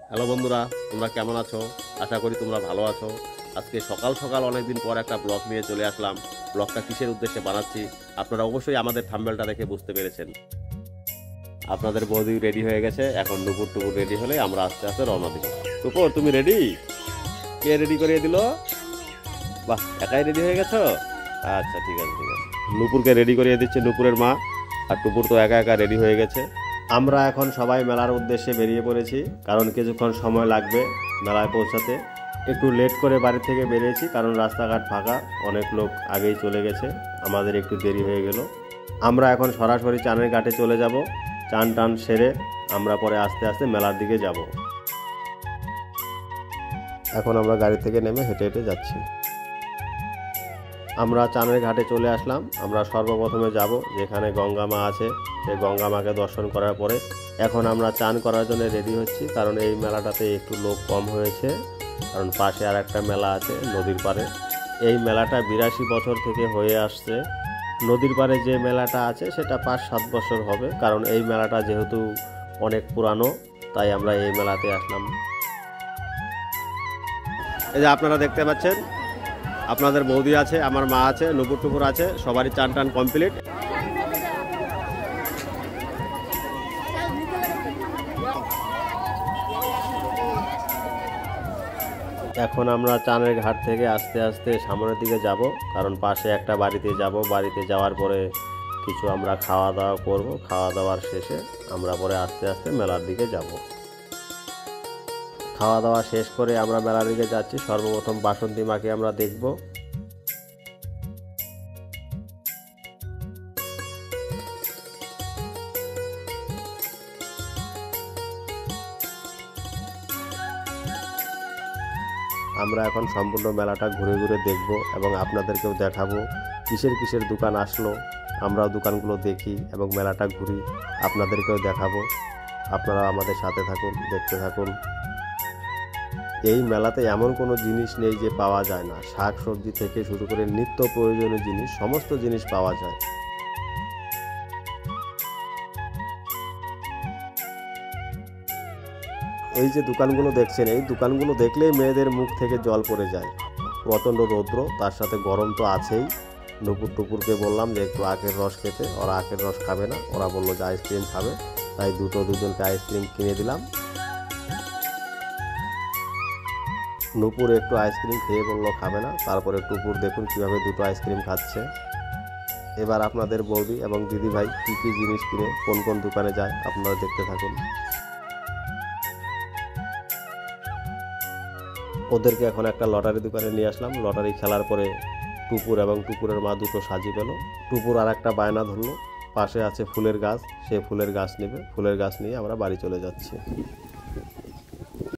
Hello বন্ধুরা, তোমরা কেমন আছো? আশা করি তোমরা ভালো আছো। আজকে সকাল সকাল অনেকদিন পর একটা ব্লগ নিয়ে চলে আসলাম। ব্লগটা কিসের উদ্দেশ্যে বানাচ্ছি আপনারা অবশ্যই আমাদের থাম্বনেলটা দেখে বুঝতে পেরেছেন। আপনাদের বৌদি রেডি হয়ে গেছে, এখন নুপুর টুপুর রেডি হলে আমরা আস্তে আস্তে রওনা দিব। টুপুর তুমি রেডি? কে রেডি করিয়ে দিল? বাহ, একাই রেডি হয়ে গেছো? আচ্ছা, ঠিক আছে ঠিক আছে। নুপুরকে রেডি করিয়ে দিচ্ছে নুপুরের মা, আর টুপুর তো একা একা রেডি হয়ে গেছে। আমরা এখন সবাই মেলার উদ্দেশ্যে বেরিয়ে পড়েছি, কারণ কিছুক্ষণ সময় লাগবে মেলায় পৌঁছাতে। একটু লেট করে বাড়ি থেকে বেরিয়েছি, কারণ রাস্তাঘাট ফাঁকা, অনেক লোক আগেই চলে গেছে, আমাদের একটু দেরি হয়ে গেল। আমরা এখন সরাসরি চানের ঘাটে চলে যাব। চান টান সেরে আমরা পরে আস্তে আস্তে মেলার দিকে যাব। এখন আমরা গাড়ি থেকে নেমে হেঁটে হেঁটে যাচ্ছি। আমরা চানের ঘাটে চলে আসলাম। আমরা সর্বপ্রথমে যাব যেখানে গঙ্গা মা আছে, সেই গঙ্গা মাকে দর্শন করার পরে এখন আমরা চান করার জন্য রেডি হচ্ছি, কারণ এই মেলাটাতে একটু লোক কম হয়েছে, কারণ পাশে আর একটা মেলা আছে নদীর পাড়ে। এই মেলাটা 82 বছর থেকে হয়ে আসছে। নদীর পাড়ে যে মেলাটা আছে সেটা 5-7 বছর হবে, কারণ এই মেলাটা যেহেতু অনেক পুরানো, তাই আমরা এই মেলাতে আসলাম। এই যে আপনারা দেখতে পাচ্ছেন, আপনাদের বৌদি আছে, আমার মা আছে, নুপুর টুপুর আছে, সবারই চান টান কমপ্লিট। এখন আমরা চানের ঘাট থেকে আস্তে আস্তে সামনের দিকে যাব, কারণ পাশে একটা বাড়িতে যাব। বাড়িতে যাওয়ার পরে কিছু আমরা খাওয়া দাওয়া করব। খাওয়া দাওয়ার শেষে আমরা পরে আস্তে আস্তে মেলার দিকে যাব। খাওয়া দাওয়া শেষ করে আমরা মেলার দিকে যাচ্ছি। সর্বপ্রথম বাসন্তী মাকে আমরা দেখব। আমরা এখন সম্পূর্ণ মেলাটা ঘুরে ঘুরে দেখব এবং আপনাদেরকেও দেখাবো কিসের কিসের দোকান আসলো। আমরাও দোকানগুলো দেখি এবং মেলাটা ঘুরি, আপনাদেরকেও দেখাবো। আপনারা আমাদের সাথে থাকুন, দেখতে থাকুন। এই মেলাতে এমন কোনো জিনিস নেই যে পাওয়া যায় না। শাক সবজি থেকে শুরু করে নিত্য প্রয়োজনীয় জিনিস, সমস্ত জিনিস পাওয়া যায়। এই যে দোকানগুলো দেখছেন, এই দোকানগুলো দেখলেই মেয়েদের মুখ থেকে জল পড়ে যায়। প্রচণ্ড রৌদ্র, তার সাথে গরম তো আছেই। নুপুর টুপুরকে বললাম যে একটু আখের রস খেতে, ওরা আখের রস খাবে না, ওরা বললো যে আইসক্রিম খাবে, তাই দুজনকে আইসক্রিম কিনে দিলাম। নুপুর একটু আইসক্রিম খেয়ে বললো খাবে না, তারপরে টুপুর দেখুন কীভাবে দুটো আইসক্রিম খাচ্ছে। এবার আপনাদের বৌদি এবং দিদি ভাই কী কী জিনিস কিনে কোন কোন দোকানে যায় আপনারা দেখতে থাকুন। ওদেরকে এখন একটা লটারি দোকানে নিয়ে আসলাম। লটারি খেলার পরে টুপুর এবং টুপুরের মা দুটো সাজি পেল। টুপুর আর একটা বায়না ধরলো, পাশে আছে ফুলের গাছ, সে ফুলের গাছ নেবে। ফুলের গাছ নিয়ে আমরা বাড়ি চলে যাচ্ছি।